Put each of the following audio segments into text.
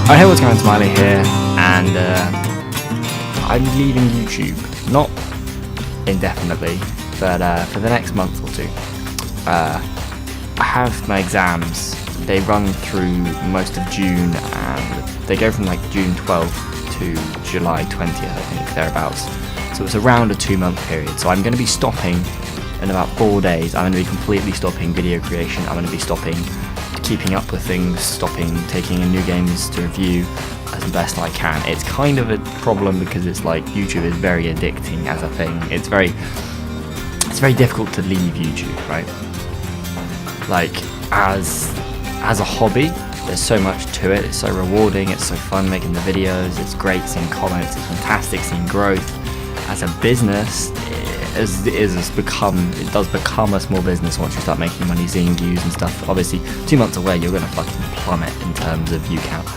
Oh, hey, what's going on, Smiley here, and I'm leaving YouTube, not indefinitely, but for the next month or two. I have my exams. They run through most of June, and they go from like June 12th to July 20th, I think, thereabouts. So it's around a 2-month period. So I'm going to be stopping in about 4 days. I'm going to be completely stopping video creation. I'm going to be stopping keeping up with things, stopping taking in new games to review as best I can. It's kind of a problem because it's like YouTube is very addicting as a thing. It's very difficult to leave YouTube, right? Like as a hobby, there's so much to it. It's so rewarding, it's so fun making the videos, it's great seeing comments, it's fantastic seeing growth. As a business, it does become a small business once you start making money, seeing views and stuff. Obviously 2 months away you're gonna fucking plummet in terms of view count,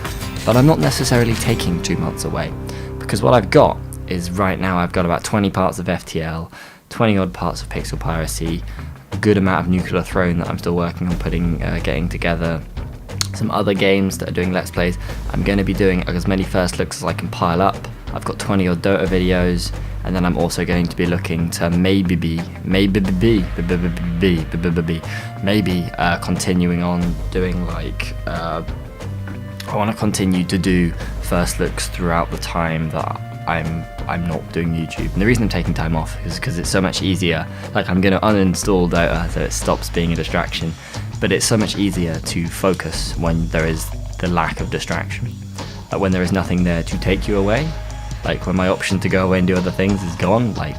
but I'm not necessarily taking 2 months away, because what I've got is, right now I've got about 20 parts of FTL, 20 odd parts of Pixel Piracy, a good amount of Nuclear Throne that I'm still working on getting together, some other games that are doing Let's Plays. I'm going to be doing as many first looks as I can pile up. I've got 20 odd Dota videos, and then I'm also going to be looking to maybe continuing on doing like I want to continue to do first looks throughout the time that I'm not doing YouTube. And the reason I'm taking time off is because it's so much easier. Like, I'm going to uninstall Dota so it stops being a distraction, but it's so much easier to focus when there is the lack of distraction. Like when there is nothing there to take you away, like when my option to go away and do other things is gone, like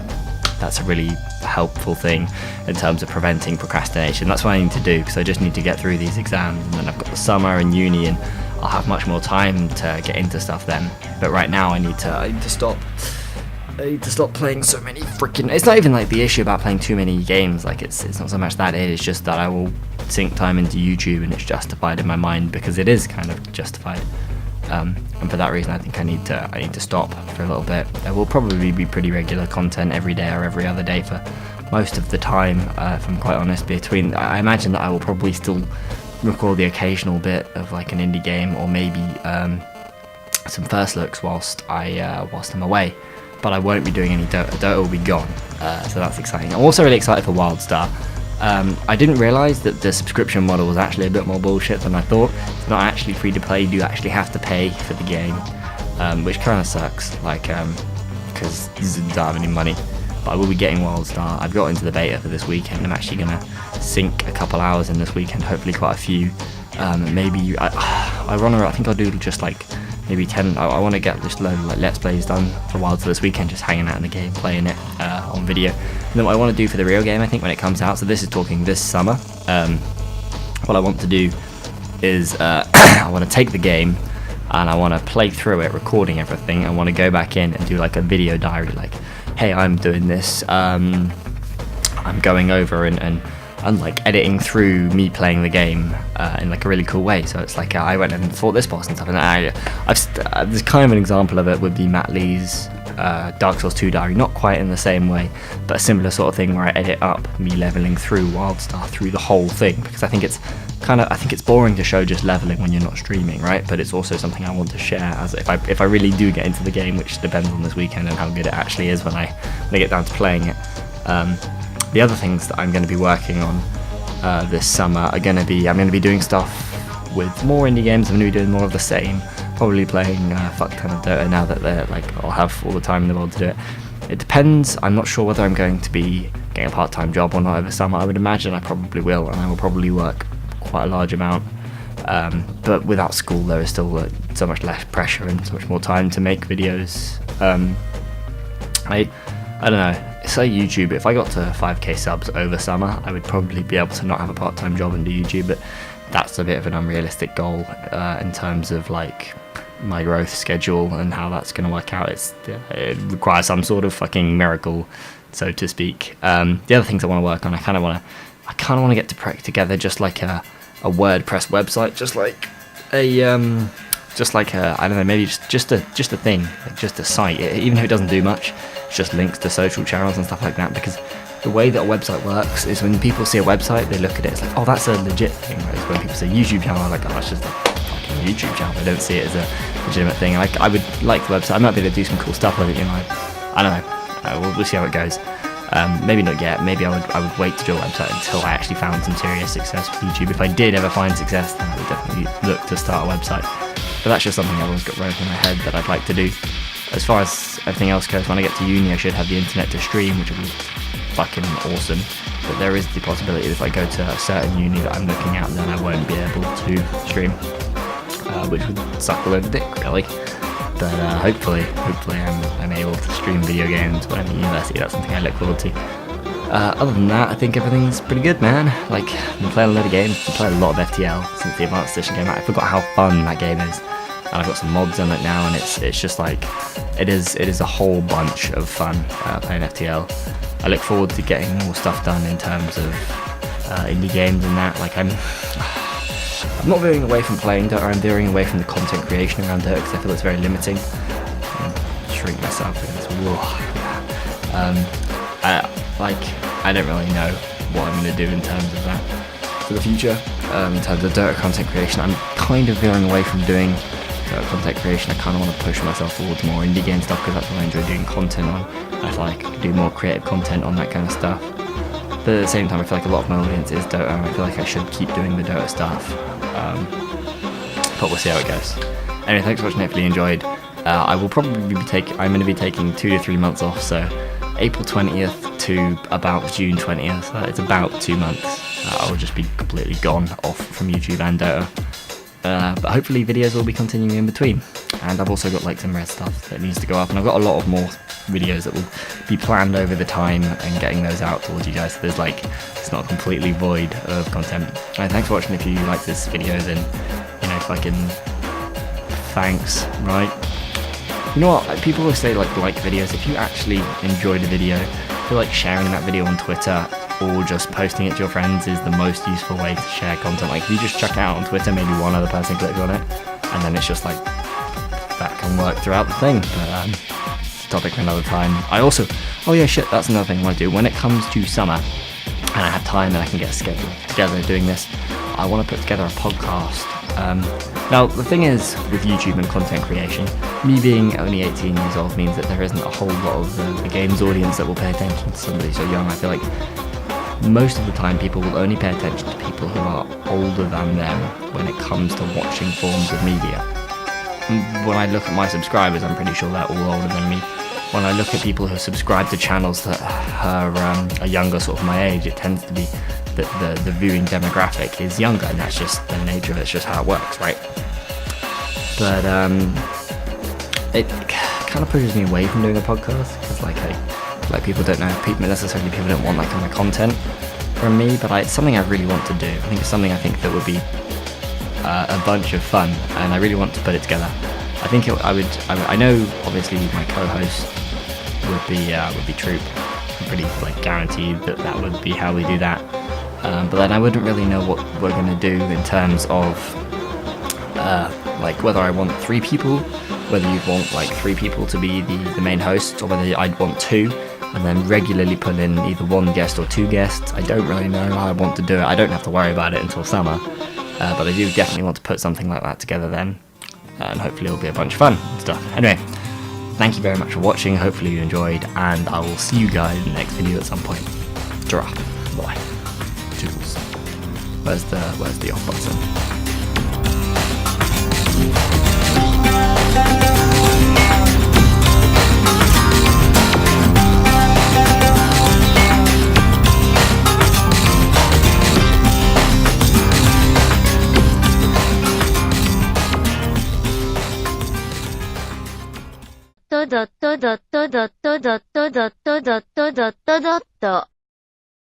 that's a really helpful thing in terms of preventing procrastination. That's what I need to do, because I just need to get through these exams, and then I've got the summer and uni, and I'll have much more time to get into stuff then. But right now I need to stop. I need to stop playing so many freaking. It's not even like the issue about playing too many games. Like it's not so much that, it's just that I will sink time into YouTube, and it's justified in my mind because it is kind of justified. And for that reason, I think I need to stop for a little bit. There will probably be pretty regular content every day or every other day for most of the time, if I'm quite honest. I imagine that I will probably still record the occasional bit of like an indie game, or maybe some first looks whilst I'm away. But I won't be doing any Dota. Dota will be gone, so that's exciting. I'm also really excited for WildStar. I didn't realise that the subscription model was actually a bit more bullshit than I thought. It's not actually free to play. You do actually have to pay for the game, which kind of sucks, like because you don't have any money. But I will be getting WildStar. I've got into the beta for this weekend. I'm actually going to sink a couple hours in this weekend, hopefully quite a few. Maybe I think I'll do just like maybe 10. I want to get just a load of like Let's Plays done for WildStar this weekend, just hanging out in the game, playing it on video. And then what I want to do for the real game, I think when it comes out, so this is talking this summer, what I want to do is I want to take the game and I want to play through it, recording everything. I want to go back in and do like a video diary, like, hey, I'm doing this, I'm going over and like editing through me playing the game in like a really cool way. So it's like I went and fought this boss and stuff, and there's kind of an example of it with the Matt Lee's Dark Souls 2 diary, not quite in the same way, but a similar sort of thing where I edit up me leveling through WildStar through the whole thing, because I think it's boring to show just leveling when you're not streaming, right? But it's also something I want to share as if I really do get into the game, which depends on this weekend and how good it actually is when I get down to playing it. The other things that I'm going to be working on this summer are I'm going to be doing stuff with more indie games. I'm going to be doing more of the same, probably playing fuck ton of Dota now that I'll have all the time in the world to do it. It depends. I'm not sure whether I'm going to be getting a part-time job or not over summer. I would imagine I probably will, and I will probably work quite a large amount. But without school, there is still so much less pressure and so much more time to make videos. I don't know. Say YouTube, if I got to 5k subs over summer, I would probably be able to not have a part-time job and do YouTube, but that's a bit of an unrealistic goal in terms of like my growth schedule and how that's going to work out. It requires some sort of fucking miracle, so to speak. The other things I want to work on, I kind of want to get together just like a WordPress website, just like a I don't know, maybe just a thing, like just a site, even if it doesn't do much. It's just links to social channels and stuff like that, because the way that a website works is when people see a website, they look at it, it's like, oh, that's a legit thing. Whereas when people say YouTube channel, I'm like, oh, that's just a fucking YouTube channel. I don't see it as a legitimate thing. I would like the website. I might be able to do some cool stuff with it. I don't know. We'll see how it goes. Maybe not yet. Maybe I would wait to do a website until I actually found some serious success with YouTube. If I did ever find success, then I would definitely look to start a website. But that's just something I've always got running in my head that I'd like to do. As far as everything else goes, when I get to uni, I should have the internet to stream, which would be fucking awesome. But there is the possibility that if I go to a certain uni that I'm looking at, then I won't be able to stream, which would suck a load of dick, really. But hopefully I'm able to stream video games when I'm at university. That's something I look forward to. Other than that, I think everything's pretty good, man. Like, I've been playing a lot of games. I've been playing a lot of FTL since the Advanced Edition came out. I forgot how fun that game is. And I've got some mods on it now, and it's just like, it is a whole bunch of fun playing FTL. I look forward to getting more stuff done in terms of indie games and that. Like, I'm not veering away from playing Dota, I'm veering away from the content creation around Dota because I feel it's very limiting. Shrink myself against I don't really know what I'm going to do in terms of that for the future. In terms of Dota content creation, I'm kind of veering away from doing Dota content creation. I kind of want to push myself towards more indie game stuff because that's what I enjoy doing content on. I feel like I could do more creative content on that kind of stuff. But at the same time, I feel like a lot of my audience is Dota, and I feel like I should keep doing the Dota stuff. But we'll see how it goes. Anyway, thanks for watching. Hopefully you enjoyed. I will probably I'm going to be taking 2 to 3 months off, so April 20th to about June 20th. It's about 2 months. I will just be completely gone off from YouTube and Dota. But hopefully videos will be continuing in between. And I've also got like some red stuff that needs to go up, and I've got a lot of more videos that will be planned over the time and getting those out towards you guys, so there's like, it's not completely void of content. And thanks for watching. If you like this video, then fucking thanks, right? You know what, people always say like videos. If you actually enjoyed a video, I feel like sharing that video on Twitter or just posting it to your friends is the most useful way to share content. Like, if you just chuck it out on Twitter, maybe one other person clicks on it, and then it's just like, that can work throughout the thing. But topic for another time. I also, oh yeah, shit, that's another thing I want to do. When it comes to summer, and I have time and I can get a schedule together doing this, I want to put together a podcast. Now, the thing is, with YouTube and content creation, me being only 18 years old means that there isn't a whole lot of the games audience that will pay attention to somebody so young. I feel like most of the time people will only pay attention to people who are older than them when it comes to watching forms of media. When I look at my subscribers, I'm pretty sure they're all older than me. When I look at people who subscribe to channels that are younger, sort of my age, it tends to be that the viewing demographic is younger, and that's just the nature of it. It's just how it works, right? But it kind of pushes me away from doing a podcast because, like people don't know, people don't want that kind of content from me. But it's something I really want to do. I think it's something that would be a bunch of fun, and I really want to put it together. I think I know obviously my co-host would be Troop. I'm pretty guaranteed that would be how we do that. But then I wouldn't really know what we're gonna do in terms of whether I want 3 people, whether you'd want 3 people to be the main hosts, or whether I'd want 2 and then regularly put in either 1 guest or 2 guests. I don't really know how I want to do it. I don't have to worry about it until summer. But I do definitely want to put something like that together then, and hopefully it'll be a bunch of fun and stuff. Anyway, thank you very much for watching. Hopefully you enjoyed, and I will see you guys in the next video at some point. Drop. Bye. Toodles. Where's the off button?ドドドドドドドドドドドドドドドド